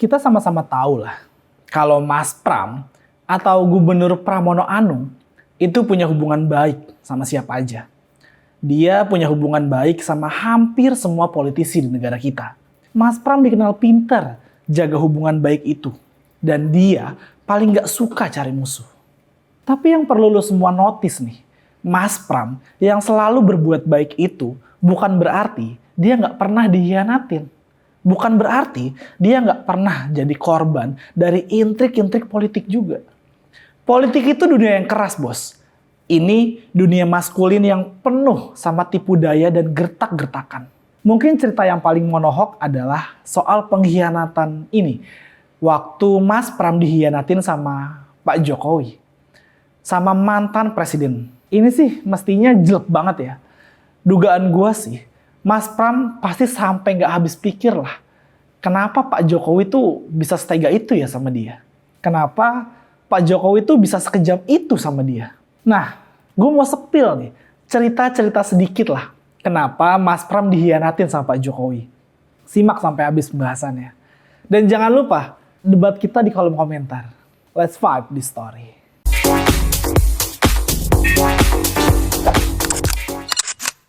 Kita sama-sama tahu lah, kalau Mas Pram atau Gubernur Pramono Anung itu punya hubungan baik sama siapa aja. Dia punya hubungan baik sama hampir semua politisi di negara kita. Mas Pram dikenal pintar jaga hubungan baik itu. Dan dia paling gak suka cari musuh. Tapi yang perlu lo semua notice nih, Mas Pram yang selalu berbuat baik itu bukan berarti dia gak pernah dihianatin. Bukan berarti dia gak pernah jadi korban dari intrik-intrik politik juga. Politik itu dunia yang keras, bos. Ini dunia maskulin yang penuh sama tipu daya dan gertak-gertakan. Mungkin cerita yang paling monohok adalah soal pengkhianatan ini. Waktu Mas Pram dihianatin sama Pak Jokowi. Sama mantan presiden. Ini sih mestinya jelek banget ya. Dugaan gue sih, Mas Pram pasti sampai gak habis pikir lah. Kenapa Pak Jokowi tuh bisa setega itu ya sama dia? Kenapa Pak Jokowi tuh bisa sekejam itu sama dia? Nah, gue mau sepil nih, cerita-cerita sedikit lah. Kenapa Mas Pram dihianatin sama Pak Jokowi? Simak sampai habis pembahasannya. Dan jangan lupa, debat kita di kolom komentar. Let's vibe this story.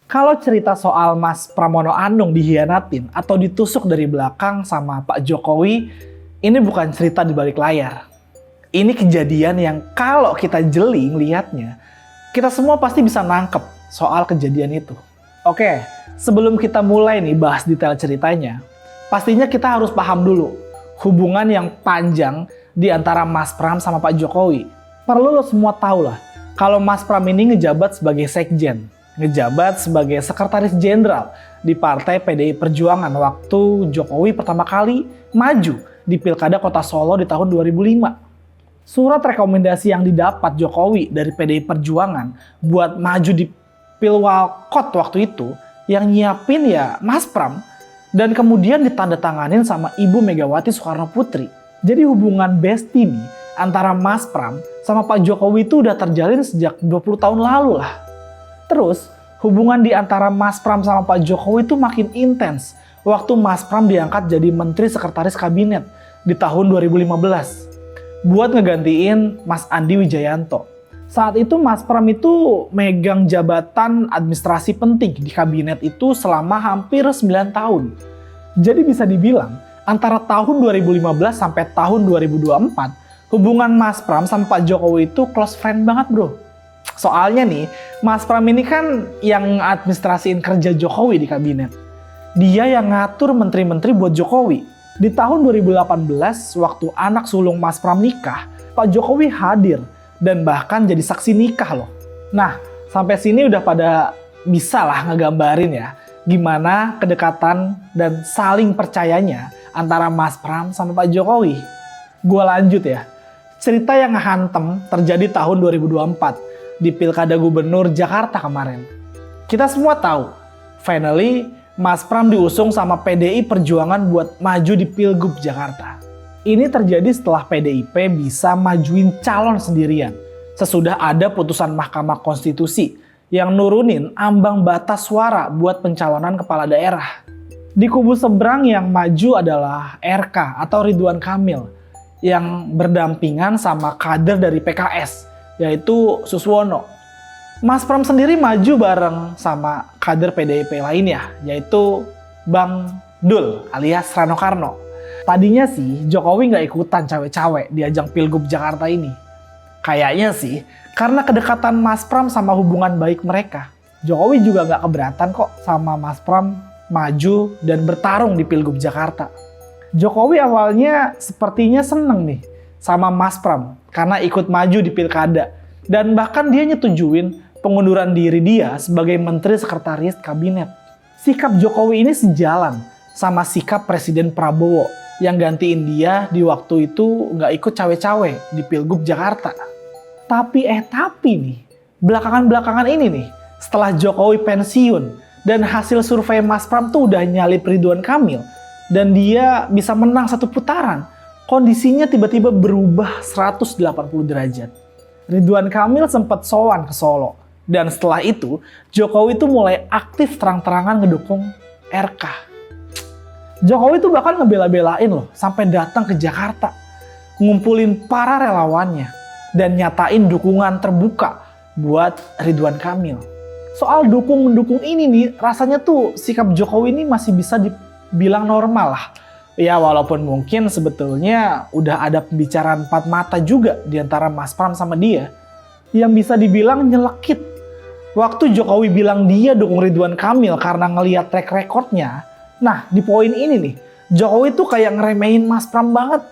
Kalau cerita soal Mas Pramono Anung dihianatin atau ditusuk dari belakang sama Pak Jokowi, ini bukan cerita di balik layar. Ini kejadian yang kalau kita jeli ngelihatnya, kita semua pasti bisa nangkep soal kejadian itu. Oke, sebelum kita mulai nih bahas detail ceritanya, pastinya kita harus paham dulu hubungan yang panjang di antara Mas Pram sama Pak Jokowi. Perlu lo semua tahu lah, kalau Mas Pram ini ngejabat sebagai sekjen, ngejabat sebagai sekretaris jenderal di Partai PDI Perjuangan waktu Jokowi pertama kali maju di Pilkada Kota Solo di tahun 2005. Surat rekomendasi yang didapat Jokowi dari PDI Perjuangan buat maju di Pilwalkot waktu itu yang nyiapin ya Mas Pram, dan kemudian ditandatanganin sama Ibu Megawati Soekarno Putri. Jadi hubungan bestie nih antara Mas Pram sama Pak Jokowi itu udah terjalin sejak 20 tahun lalu lah. Terus hubungan di antara Mas Pram sama Pak Jokowi itu makin intens waktu Mas Pram diangkat jadi Menteri Sekretaris Kabinet di tahun 2015 buat ngegantiin Mas Andi Wijayanto. Saat itu Mas Pram itu megang jabatan administrasi penting di kabinet itu selama hampir 9 tahun. Jadi bisa dibilang antara tahun 2015 sampai tahun 2024 hubungan Mas Pram sama Pak Jokowi itu close friend banget bro. Soalnya nih, Mas Pram ini kan yang administrasiin kerja Jokowi di kabinet. Dia yang ngatur menteri-menteri buat Jokowi. Di tahun 2018, waktu anak sulung Mas Pram nikah, Pak Jokowi hadir dan bahkan jadi saksi nikah loh. Nah, sampai sini udah pada bisa lah ngegambarin ya gimana kedekatan dan saling percayanya antara Mas Pram sama Pak Jokowi. Gua lanjut ya. Cerita yang ngehantem terjadi tahun 2024 di Pilkada Gubernur Jakarta kemarin. Kita semua tahu, finally Mas Pram diusung sama PDI Perjuangan buat maju di Pilgub Jakarta. Ini terjadi setelah PDIP bisa majuin calon sendirian sesudah ada putusan Mahkamah Konstitusi yang nurunin ambang batas suara buat pencalonan kepala daerah. Di kubu seberang yang maju adalah RK atau Ridwan Kamil yang berdampingan sama kader dari PKS yaitu Suswono. Mas Pram sendiri maju bareng sama kader PDIP lainnya yaitu Bang Dul alias Rano Karno. Tadinya sih Jokowi nggak ikutan cawe-cawe di ajang Pilgub Jakarta ini. Kayaknya sih karena kedekatan Mas Pram sama hubungan baik mereka. Jokowi juga nggak keberatan kok sama Mas Pram maju dan bertarung di Pilgub Jakarta. Jokowi awalnya sepertinya seneng nih sama Mas Pram karena ikut maju di Pilkada. Dan bahkan dia nyetujuin pengunduran diri dia sebagai Menteri Sekretaris Kabinet. Sikap Jokowi ini sejalan sama sikap Presiden Prabowo yang gantiin dia di waktu itu nggak ikut cawe-cawe di Pilgub Jakarta. Tapi nih, belakangan ini nih, setelah Jokowi pensiun dan hasil survei Mas Pram tuh udah nyalip Ridwan Kamil dan dia bisa menang satu putaran, kondisinya tiba-tiba berubah 180 derajat. Ridwan Kamil sempat sowan ke Solo. Dan setelah itu, Jokowi tuh mulai aktif terang-terangan ngedukung RK. Jokowi tuh bahkan ngebela-belain loh, sampai datang ke Jakarta, ngumpulin para relawannya, dan nyatain dukungan terbuka buat Ridwan Kamil. Soal dukung-mendukung ini nih, rasanya tuh sikap Jokowi ini masih bisa dibilang normal lah. Ya walaupun mungkin sebetulnya udah ada pembicaraan empat mata juga di antara Mas Pram sama dia, yang bisa dibilang nyelekit. Waktu Jokowi bilang dia dukung Ridwan Kamil karena ngeliat track recordnya, nah di poin ini nih, Jokowi tuh kayak ngeremehin Mas Pram banget.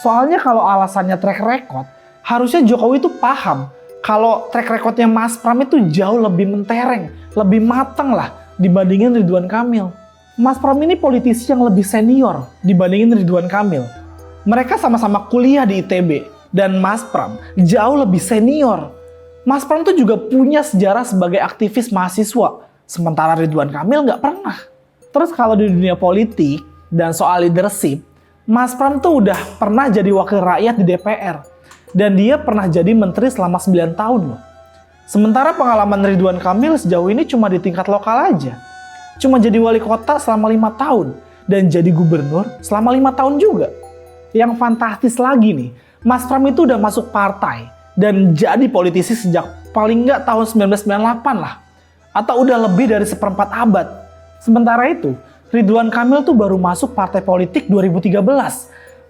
Soalnya kalau alasannya track record, harusnya Jokowi tuh paham kalau track recordnya Mas Pram itu jauh lebih mentereng, lebih mateng lah dibandingin Ridwan Kamil. Mas Pram ini politisi yang lebih senior dibandingin Ridwan Kamil. Mereka sama-sama kuliah di ITB, dan Mas Pram jauh lebih senior. Mas Pram tuh juga punya sejarah sebagai aktivis mahasiswa, sementara Ridwan Kamil nggak pernah. Terus kalau di dunia politik dan soal leadership, Mas Pram tuh udah pernah jadi wakil rakyat di DPR. Dan dia pernah jadi menteri selama 9 tahun loh. Sementara pengalaman Ridwan Kamil sejauh ini cuma di tingkat lokal aja. Cuma jadi wali kota selama 5 tahun. Dan jadi gubernur selama 5 tahun juga. Yang fantastis lagi nih, Mas Pram itu udah masuk partai. Dan jadi politisi sejak paling nggak tahun 1998 lah. Atau udah lebih dari seperempat abad. Sementara itu, Ridwan Kamil tuh baru masuk partai politik 2013.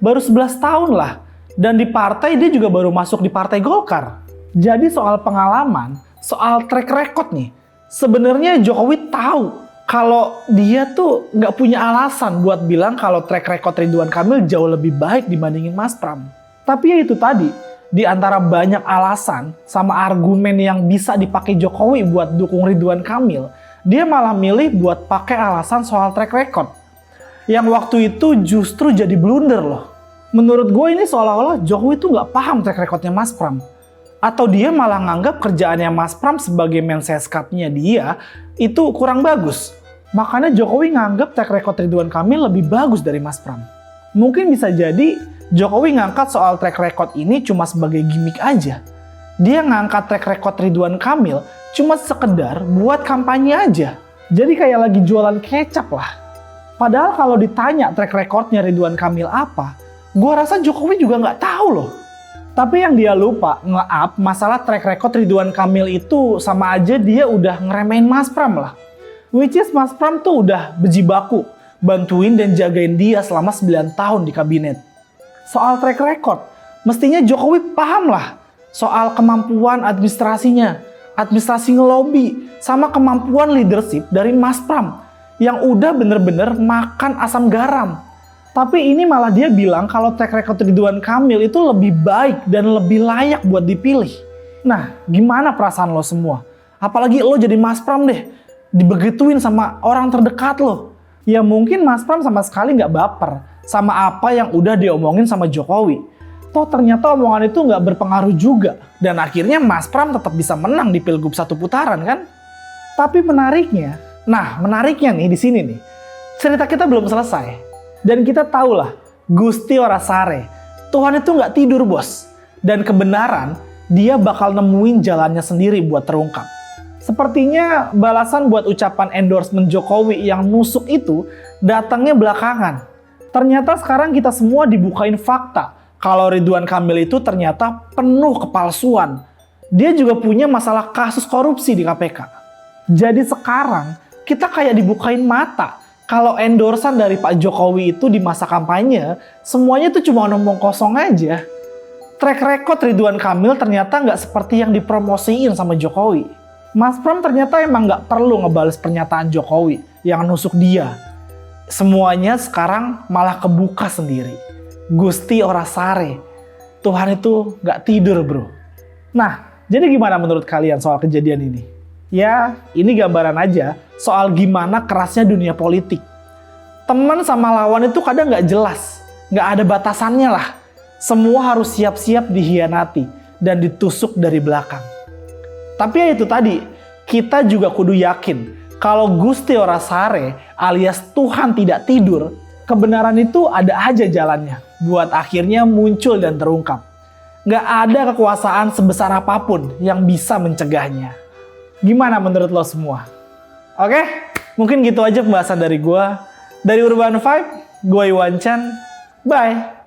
Baru 11 tahun lah. Dan di partai dia juga baru masuk di Partai Golkar. Jadi soal pengalaman, soal track record nih, sebenarnya Jokowi tahu kalau dia tuh nggak punya alasan buat bilang kalau track record Ridwan Kamil jauh lebih baik dibandingin Mas Pram. Tapi ya itu tadi, di antara banyak alasan sama argumen yang bisa dipakai Jokowi buat dukung Ridwan Kamil, dia malah milih buat pakai alasan soal track record. Yang waktu itu justru jadi blunder loh. Menurut gue ini seolah-olah Jokowi tuh nggak paham track recordnya Mas Pram. Atau dia malah nganggap kerjaannya Mas Pram sebagai menseskapnya dia itu kurang bagus. Makanya Jokowi nganggap track record Ridwan Kamil lebih bagus dari Mas Pram. Mungkin bisa jadi Jokowi ngangkat soal track record ini cuma sebagai gimmick aja. Dia ngangkat track record Ridwan Kamil cuma sekedar buat kampanye aja. Jadi kayak lagi jualan kecap lah. Padahal kalau ditanya track recordnya Ridwan Kamil apa, gue rasa Jokowi juga nggak tahu loh. Tapi yang dia lupa nge-up masalah track record Ridwan Kamil itu sama aja dia udah ngeremehin Mas Pram lah. Which is Mas Pram tuh udah bejibaku, bantuin dan jagain dia selama 9 tahun di kabinet. Soal track record, mestinya Jokowi paham lah soal kemampuan administrasinya, administrasi ngelobi, sama kemampuan leadership dari Mas Pram yang udah bener-bener makan asam garam. Tapi ini malah dia bilang kalau track record Ridwan Kamil itu lebih baik dan lebih layak buat dipilih. Nah, gimana perasaan lo semua? Apalagi lo jadi Mas Pram deh, dibegituin sama orang terdekat lo. Ya mungkin Mas Pram sama sekali nggak baper sama apa yang udah diomongin sama Jokowi. Toh ternyata omongan itu nggak berpengaruh juga. Dan akhirnya Mas Pram tetap bisa menang di Pilgub 1 putaran kan? Tapi menariknya nih di sini nih, cerita kita belum selesai. Dan kita tahu lah, Gusti ora sare, Tuhan itu nggak tidur bos. Dan kebenaran, dia bakal nemuin jalannya sendiri buat terungkap. Sepertinya balasan buat ucapan endorsement Jokowi yang nusuk itu datangnya belakangan. Ternyata sekarang kita semua dibukain fakta kalau Ridwan Kamil itu ternyata penuh kepalsuan. Dia juga punya masalah kasus korupsi di KPK. Jadi sekarang kita kayak dibukain mata kalau endorsan dari Pak Jokowi itu di masa kampanye, semuanya tuh cuma ngomong kosong aja. Track record Ridwan Kamil ternyata nggak seperti yang dipromosiin sama Jokowi. Mas Pram ternyata emang nggak perlu ngebales pernyataan Jokowi yang nusuk dia. Semuanya sekarang malah kebuka sendiri. Gusti ora sare, Tuhan itu nggak tidur bro. Nah, jadi gimana menurut kalian soal kejadian ini? Ya, ini gambaran aja soal gimana kerasnya dunia politik. Teman sama lawan itu kadang nggak jelas, nggak ada batasannya lah. Semua harus siap-siap dihianati dan ditusuk dari belakang. Tapi ya itu tadi, kita juga kudu yakin kalau Gusti ora sare alias Tuhan tidak tidur, kebenaran itu ada aja jalannya buat akhirnya muncul dan terungkap. Nggak ada kekuasaan sebesar apapun yang bisa mencegahnya. Gimana menurut lo semua? Oke, mungkin gitu aja pembahasan dari gue. Dari Urban Vibe, gue Iwan Chan. Bye!